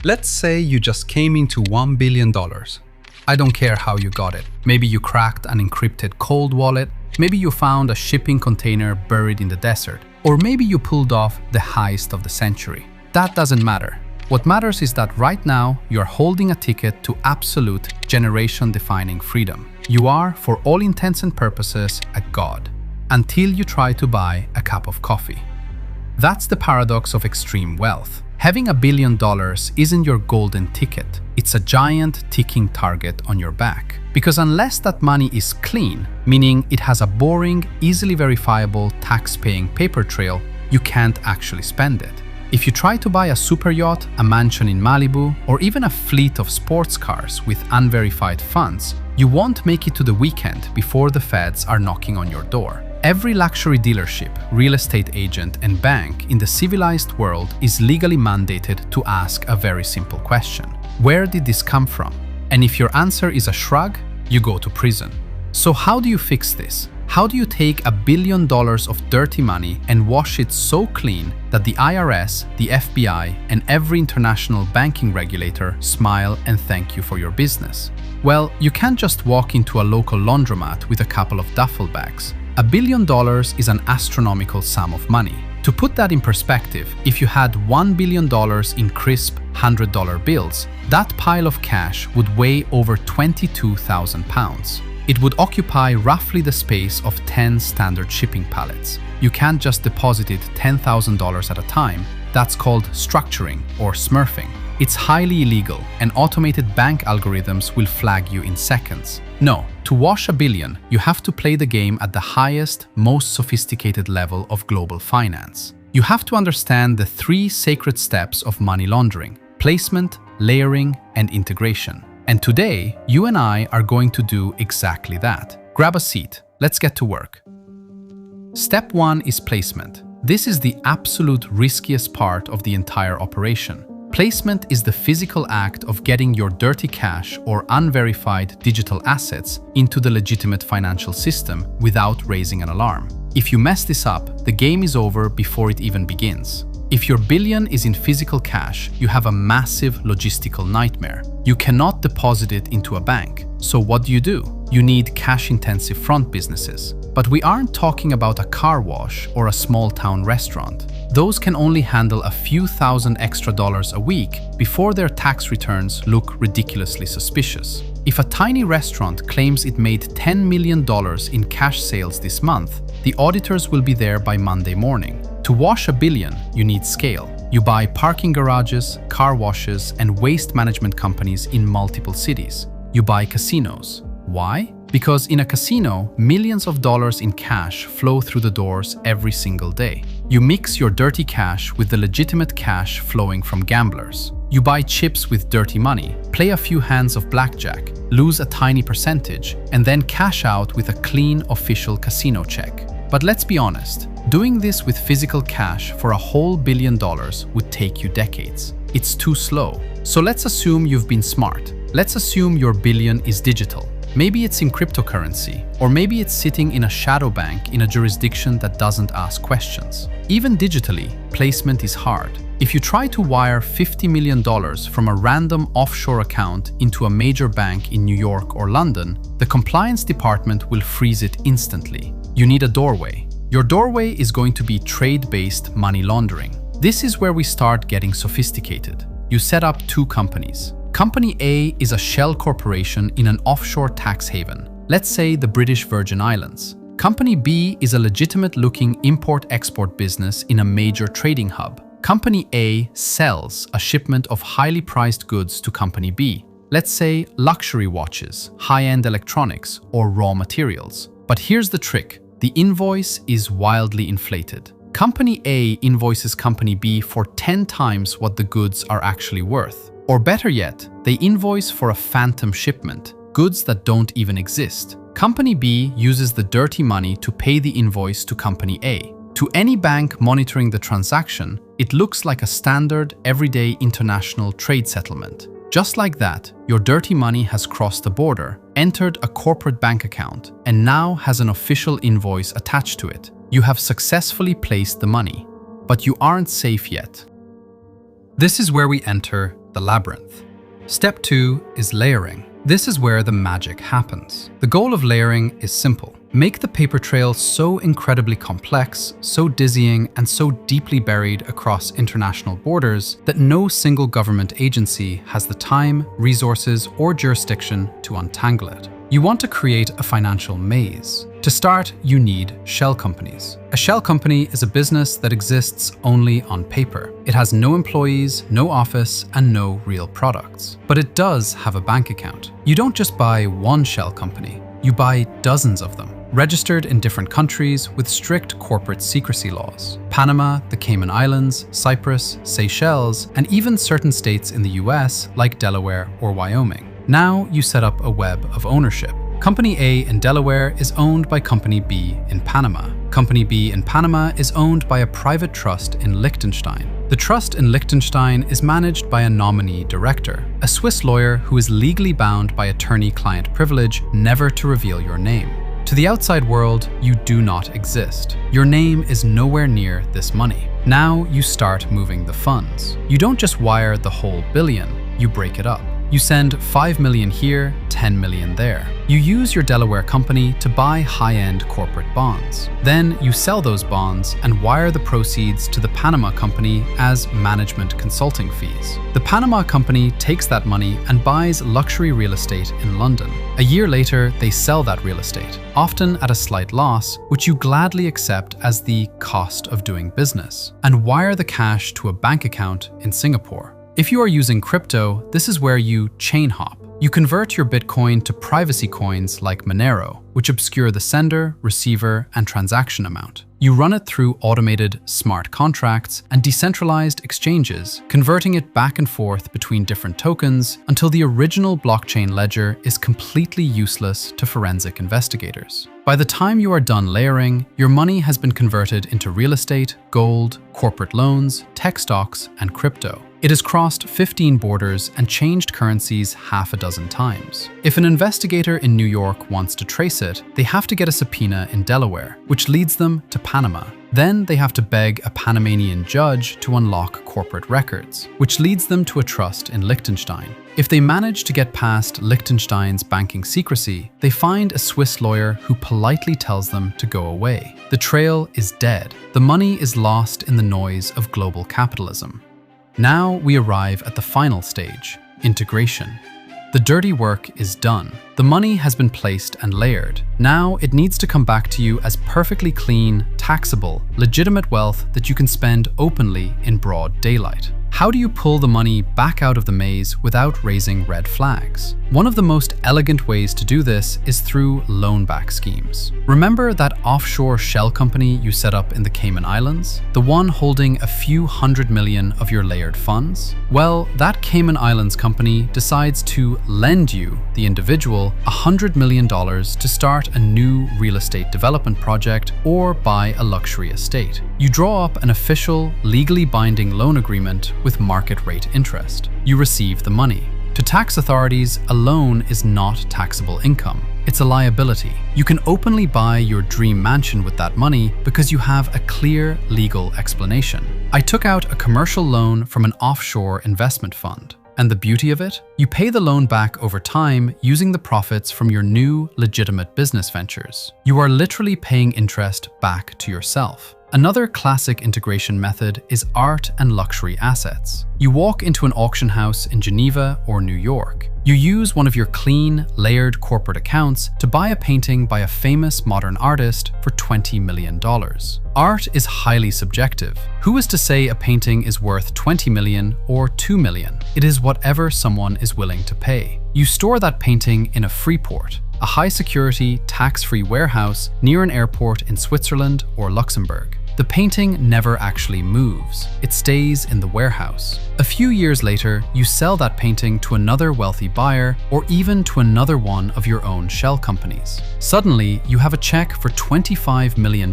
Let's say you just came into $1 billion. I don't care how you got it. Maybe you cracked an encrypted cold wallet, maybe you found a shipping container buried in the desert, or maybe you pulled off the heist of the century. That doesn't matter. What matters is that right now, you're holding a ticket to absolute, generation-defining freedom. You are, for all intents and purposes, a god, until you try to buy a cup of coffee. That's the paradox of extreme wealth. Having $1 billion isn't your golden ticket. It's a giant ticking target on your back. Because unless that money is clean, meaning it has a boring, easily verifiable, tax-paying paper trail, you can't actually spend it. If you try to buy a super yacht, a mansion in Malibu, or even a fleet of sports cars with unverified funds, you won't make it to the weekend before the feds are knocking on your door. Every luxury dealership, real estate agent, and bank in the civilized world is legally mandated to ask a very simple question. Where did this come from? And if your answer is a shrug, you go to prison. So how do you fix this? How do you take $1 billion of dirty money and wash it so clean that the IRS, the FBI, and every international banking regulator smile and thank you for your business? Well, you can't just walk into a local laundromat with a couple of duffel bags. $1 billion is an astronomical sum of money. To put that in perspective, if you had $1 billion in crisp $100 bills, that pile of cash would weigh over 22,000 pounds. It would occupy roughly the space of 10 standard shipping pallets. You can't just deposit it $10,000 at a time. That's called structuring or smurfing. It's highly illegal, and automated bank algorithms will flag you in seconds. No, to wash $1 billion, you have to play the game at the highest, most sophisticated level of global finance. You have to understand the 3 sacred steps of money laundering: placement, layering, and integration. And today, you and I are going to do exactly that. Grab a seat. Let's get to work. Step 1 is placement. This is the absolute riskiest part of the entire operation. Placement is the physical act of getting your dirty cash or unverified digital assets into the legitimate financial system without raising an alarm. If you mess this up, the game is over before it even begins. If your billion is in physical cash, you have a massive logistical nightmare. You cannot deposit it into a bank. So what do? You need cash-intensive front businesses. But we aren't talking about a car wash or a small-town restaurant. Those can only handle a few thousand extra dollars a week before their tax returns look ridiculously suspicious. If a tiny restaurant claims it made $10 million in cash sales this month, the auditors will be there by Monday morning. To wash $1 billion, you need scale. You buy parking garages, car washes, and waste management companies in multiple cities. You buy casinos. Why? Because in a casino, millions of dollars in cash flow through the doors every single day. You mix your dirty cash with the legitimate cash flowing from gamblers. You buy chips with dirty money, play a few hands of blackjack, lose a tiny percentage, and then cash out with a clean official casino check. But let's be honest, doing this with physical cash for a whole $1 billion would take you decades. It's too slow. So let's assume you've been smart. Let's assume your billion is digital. Maybe it's in cryptocurrency, or maybe it's sitting in a shadow bank in a jurisdiction that doesn't ask questions. Even digitally, placement is hard. If you try to wire $50 million from a random offshore account into a major bank in New York or London, the compliance department will freeze it instantly. You need a doorway. Your doorway is going to be trade-based money laundering. This is where we start getting sophisticated. You set up 2 companies. Company A is a shell corporation in an offshore tax haven, let's say the British Virgin Islands. Company B is a legitimate-looking import-export business in a major trading hub. Company A sells a shipment of highly priced goods to Company B, let's say luxury watches, high-end electronics, or raw materials. But here's the trick. The invoice is wildly inflated. Company A invoices Company B for 10 times what the goods are actually worth. Or better yet, they invoice for a phantom shipment, goods that don't even exist. Company B uses the dirty money to pay the invoice to Company A. To any bank monitoring the transaction, it looks like a standard, everyday international trade settlement. Just like that, your dirty money has crossed the border, entered a corporate bank account, and now has an official invoice attached to it. You have successfully placed the money, but you aren't safe yet. This is where we enter the labyrinth. Step 2 is layering. This is where the magic happens. The goal of layering is simple. Make the paper trail so incredibly complex, so dizzying, and so deeply buried across international borders that no single government agency has the time, resources, or jurisdiction to untangle it. You want to create a financial maze. To start, you need shell companies. A shell company is a business that exists only on paper. It has no employees, no office, and no real products. But it does have a bank account. You don't just buy one shell company, you buy dozens of them, registered in different countries with strict corporate secrecy laws. Panama, the Cayman Islands, Cyprus, Seychelles, and even certain states in the US like Delaware or Wyoming. Now you set up a web of ownership. Company A in Delaware is owned by Company B in Panama. Company B in Panama is owned by a private trust in Liechtenstein. The trust in Liechtenstein is managed by a nominee director, a Swiss lawyer who is legally bound by attorney-client privilege never to reveal your name. To the outside world, you do not exist. Your name is nowhere near this money. Now you start moving the funds. You don't just wire the whole billion, you break it up. You send 5 million here, 10 million there. You use your Delaware company to buy high-end corporate bonds. Then you sell those bonds and wire the proceeds to the Panama company as management consulting fees. The Panama company takes that money and buys luxury real estate in London. A year later, they sell that real estate, often at a slight loss, which you gladly accept as the cost of doing business, and wire the cash to a bank account in Singapore. If you are using crypto, this is where you chain hop. You convert your Bitcoin to privacy coins like Monero, which obscure the sender, receiver, and transaction amount. You run it through automated smart contracts and decentralized exchanges, converting it back and forth between different tokens until the original blockchain ledger is completely useless to forensic investigators. By the time you are done layering, your money has been converted into real estate, gold, corporate loans, tech stocks, and crypto. It has crossed 15 borders and changed currencies half a dozen times. If an investigator in New York wants to trace it, they have to get a subpoena in Delaware, which leads them to Panama. Then they have to beg a Panamanian judge to unlock corporate records, which leads them to a trust in Liechtenstein. If they manage to get past Liechtenstein's banking secrecy, they find a Swiss lawyer who politely tells them to go away. The trail is dead. The money is lost in the noise of global capitalism. Now we arrive at the final stage, integration. The dirty work is done. The money has been placed and layered. Now it needs to come back to you as perfectly clean, taxable, legitimate wealth that you can spend openly in broad daylight. How do you pull the money back out of the maze without raising red flags? One of the most elegant ways to do this is through loan-back schemes. Remember that offshore shell company you set up in the Cayman Islands? The one holding a few $100 million of your layered funds? Well, that Cayman Islands company decides to lend you, the individual, $100 million to start a new real estate development project or buy a luxury estate. You draw up an official, legally binding loan agreement with market rate interest. You receive the money. To tax authorities, a loan is not taxable income. It's a liability. You can openly buy your dream mansion with that money because you have a clear legal explanation. I took out a commercial loan from an offshore investment fund. And the beauty of it? You pay the loan back over time using the profits from your new, legitimate business ventures. You are literally paying interest back to yourself. Another classic integration method is art and luxury assets. You walk into an auction house in Geneva or New York. You use one of your clean, layered corporate accounts to buy a painting by a famous modern artist for $20 million. Art is highly subjective. Who is to say a painting is worth $20 million or $2 million? It is whatever someone is willing to pay. You store that painting in a Freeport, a high-security, tax-free warehouse near an airport in Switzerland or Luxembourg. The painting never actually moves. It stays in the warehouse. A few years later, you sell that painting to another wealthy buyer or even to another one of your own shell companies. Suddenly, you have a check for $25 million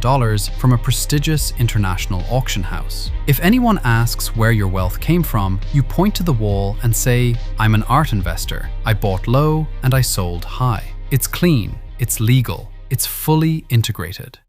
from a prestigious international auction house. If anyone asks where your wealth came from, you point to the wall and say, "I'm an art investor. I bought low and I sold high." It's clean, it's legal, it's fully integrated.